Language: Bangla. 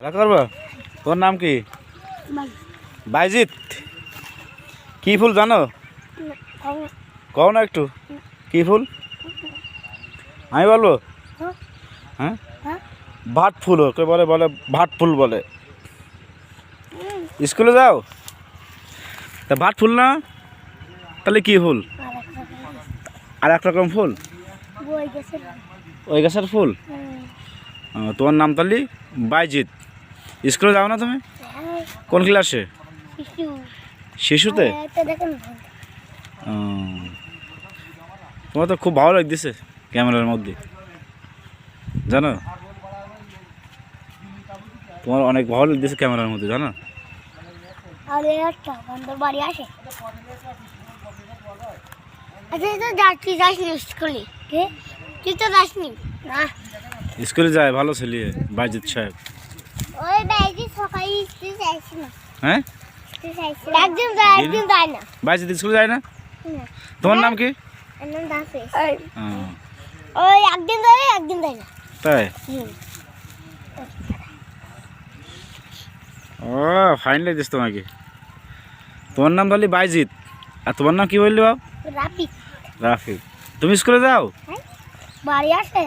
করবো। তোর নাম কি? বাইজিৎ। কি ফুল জানো? কও না একটু, কি ফুল? আমি বলবো? হ্যাঁ, ভাট ফুল ওকে বলে, বলে ভাট ফুল বলে। স্কুলে যাও? তা ভাট ফুল না, তাহলে কি ফুল? আর এক রকম ফুল, ওই গাছের ফুল। তোমার নাম তাহলে বাইজিৎ। স্কুলে যাও না তুমি? কোন ক্লাসে? শিশুতে। তোমার তো খুব ভালো লাগতেছে ক্যামেরার মধ্যে, জানো? তোমার অনেক ভালো লাগতেছে ক্যামেরার মধ্যে, জানো? স্কুলে যায় ভালো ছেলে বাইজিৎ সাহেব। হ্যাঁ, বাইজিৎ স্কুলে যায় না? তোমার নাম কি? তাই? ও ফাইন লাগতেছে তোমাকে। তোমার নাম তাহলে বাইজিৎ, আর তোমার নাম কি বললি বাবু? রাফিক। তুমি স্কুলে যাও? বাড়ি আসে